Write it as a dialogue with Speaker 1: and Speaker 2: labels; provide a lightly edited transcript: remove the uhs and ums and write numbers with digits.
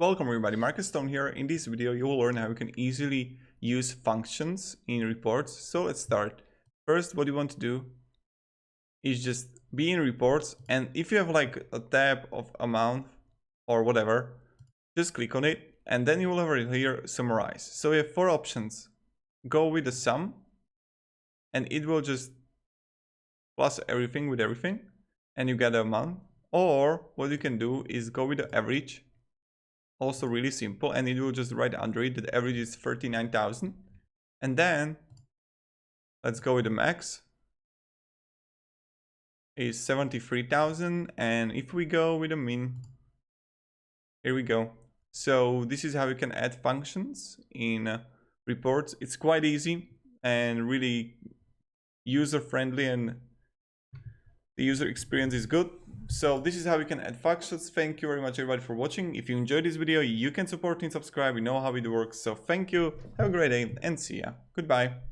Speaker 1: Welcome everybody, Marcus Stone here. In this video you will learn how you can easily use functions in reports. So let's start. First, what you want to do is just be in reports, and if you have like a tab of amount or whatever, just click on it and then you will have right here summarize. So we have four options. Go with the sum and it will just plus everything with everything and you get the amount. Or what you can do is go with the average. Also really simple, and it will just write under it that average is 39,000. And then let's go with the max is 73,000, and if we go with the min, here we go. So this is how you can add functions in reports. It's quite easy and really user friendly, and the user experience is good. So this is how you can add functions. Thank you very much everybody for watching. If you enjoyed this video, you can support and subscribe. You know how it works. So thank you, have a great day and see ya. Goodbye.